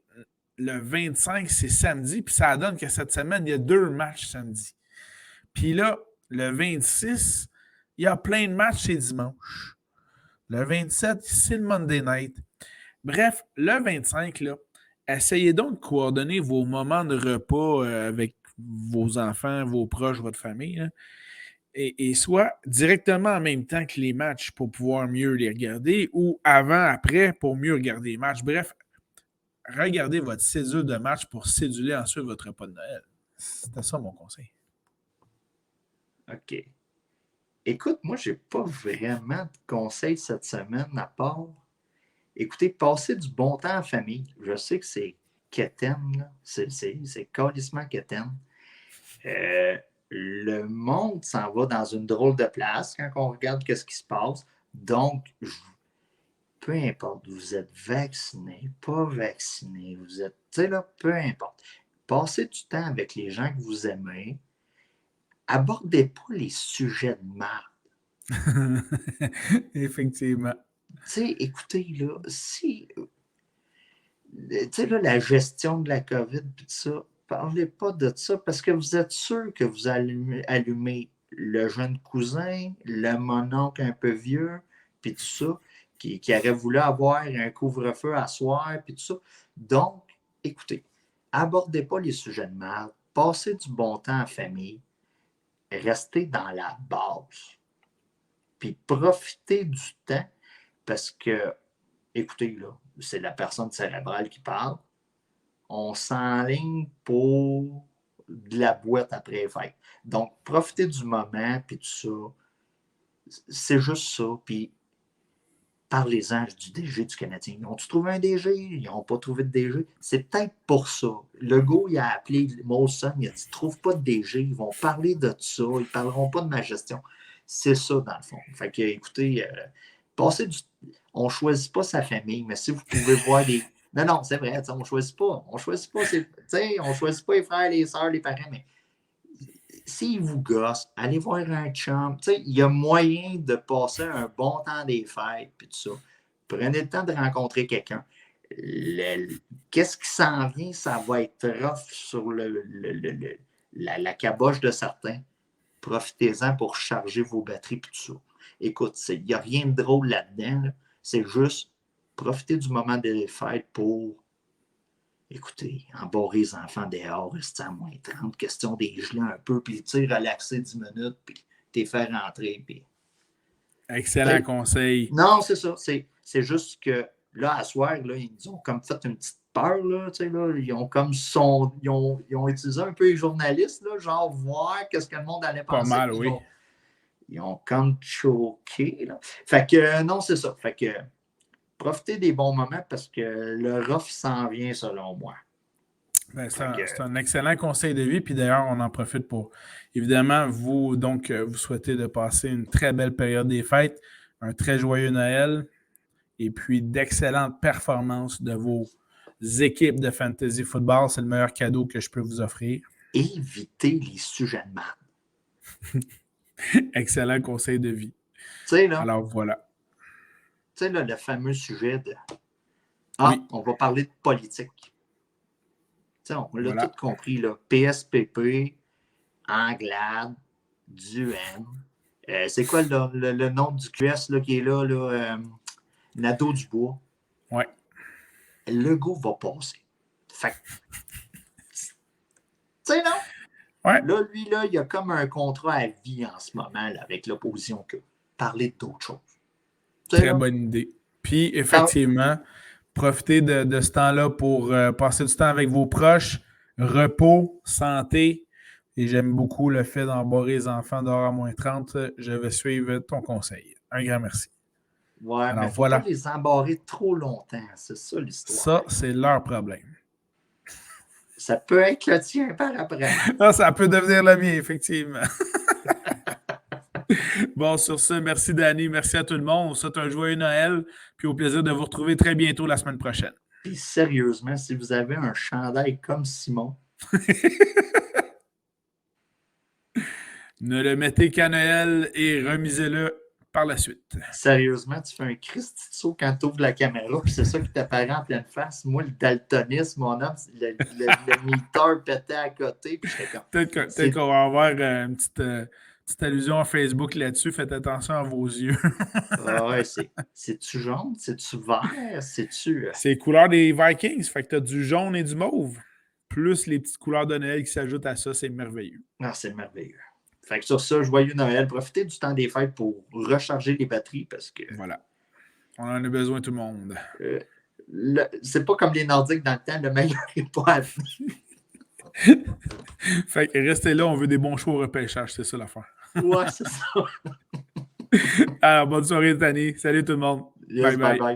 le 25, c'est samedi, puis ça donne que cette semaine, il y a 2 matchs samedi. Puis là, le 26, il y a plein de matchs, c'est dimanche. Le 27, c'est le Monday night. Bref, le 25, là, essayez donc de coordonner vos moments de repas avec vos enfants, vos proches, votre famille. Hein, et soit directement en même temps que les matchs pour pouvoir mieux les regarder ou avant, après pour mieux regarder les matchs. Bref, regardez votre cédule de match pour céduler ensuite votre repas de Noël. C'était ça mon conseil. OK. Écoute, moi, j'ai pas vraiment de conseils cette semaine à part. Écoutez, passer du bon temps en famille. Je sais que c'est quétaine, là. C'est calissement quétaine. Le monde s'en va dans une drôle de place quand on regarde ce qui se passe. Donc, peu importe, vous êtes vacciné, pas vacciné, vous êtes, tu sais là, peu importe. Passez du temps avec les gens que vous aimez. Abordez pas les sujets de merde. Effectivement. Tu sais, écoutez, là, si, tu sais, là, la gestion de la COVID, puis tout ça, parlez pas de ça parce que vous êtes sûr que vous allumez le jeune cousin, le mononcle un peu vieux, puis tout ça, qui aurait voulu avoir un couvre-feu à soir, puis tout ça. Donc, écoutez, abordez pas les sujets de merde, passez du bon temps en famille, restez dans la base, puis profitez du temps parce que, écoutez, là, c'est la personne cérébrale qui parle. On s'enligne pour de la boîte après les fêtes. Donc, profitez du moment, puis tout ça. C'est juste ça. Puis, parlez-en du DG du Canadien. Ils ont-tu trouvé un DG? Ils n'ont pas trouvé de DG. C'est peut-être pour ça. Le gars, il a appelé Molson, il a dit trouve pas de DG. Ils vont parler de ça. Ils ne parleront pas de ma gestion. C'est ça, dans le fond. Fait que, écoutez, passez du. On ne choisit pas sa famille, mais si vous pouvez voir des. Non, c'est vrai, on ne choisit pas. On ne choisit pas on choisit pas les frères, les sœurs, les parents, mais s'ils vous gossent, allez voir un chum. Il y a moyen de passer un bon temps des fêtes, puis tout ça. Prenez le temps de rencontrer quelqu'un. Qu'est-ce qui s'en vient? Ça va être rough sur la caboche de certains. Profitez-en pour charger vos batteries, puis tout ça. Écoute, il n'y a rien de drôle là-dedans. Là. C'est juste profiter du moment des fêtes pour, écoutez, embarrer les enfants dehors, rester à moins 30, question des gelés un peu, puis tu sais, relaxer 10 minutes, puis t'es faire rentrer. Puis... Excellent conseil. Non, c'est ça. C'est juste que là, à soir, là, ils nous ont comme fait une petite peur. Là, là, ils ont comme ils ont utilisé un peu les journalistes, là, genre voir qu'est-ce que le monde allait penser. Pas mal, oui. Ils ont comme choqué. Là. Fait que non, c'est ça. Fait que profitez des bons moments parce que le rough s'en vient selon moi. Ben, c'est un excellent conseil de vie. Puis d'ailleurs, on en profite pour, évidemment, vous souhaitez de passer une très belle période des fêtes, un très joyeux Noël et puis d'excellentes performances de vos équipes de fantasy football. C'est le meilleur cadeau que je peux vous offrir. Évitez les sujets de merde. Excellent conseil de vie. Tu sais, là, alors voilà. Tu sais, là, le fameux sujet de oui. On va parler de politique. Tu sais, on l'a tout compris, là. PSPP, Anglade, Duhaime. C'est quoi le nom du QS là, qui est là, Nadeau-Dubois? Ouais. Legault va passer. Fait tu sais, non? Ouais. Là, lui, là, il a comme un contrat à vie en ce moment là, avec l'opposition que parler d'autres choses. Très bonne idée. Puis, effectivement, profitez de ce temps-là pour passer du temps avec vos proches, repos, santé. Et j'aime beaucoup le fait d'embarrer les enfants dehors à moins 30. Je vais suivre ton conseil. Un grand merci. Ouais, alors, mais il ne faut pas les embarrer trop longtemps. C'est ça l'histoire. Ça, c'est leur problème. Ça peut être le tien par après. Ça peut devenir le mien, effectivement. Bon, sur ce, merci Danny, merci à tout le monde. On vous souhaite un joyeux Noël, puis au plaisir de vous retrouver très bientôt la semaine prochaine. Puis sérieusement, si vous avez un chandail comme Simon, ne le mettez qu'à Noël et remisez-le par la suite. Sérieusement, tu fais un Christy de saut quand tu ouvres la caméra, puis c'est ça qui t'apparaît en pleine face. Moi, le daltonisme, mon homme, le meter pétait à côté, puis j'étais comme... Peut-être qu'on va avoir une petite allusion à Facebook là-dessus. Faites attention à vos yeux. Ouais, c'est-tu jaune? C'est-tu vert? C'est-tu... C'est les couleurs des Vikings. Fait que tu as du jaune et du mauve. Plus les petites couleurs de Noël qui s'ajoutent à ça, c'est merveilleux. Ah, c'est merveilleux. Fait que sur ça, joyeux Noël. Profitez du temps des fêtes pour recharger les batteries parce que... Voilà. On en a besoin tout le monde. C'est pas comme les Nordiques dans le temps, le meilleur n'est pas à venir. Fait que restez là, on veut des bons choix au repêchage, c'est ça l'affaire. Ouais, c'est ça. Alors, bonne soirée, Tani. Salut tout le monde. Yes, bye bye.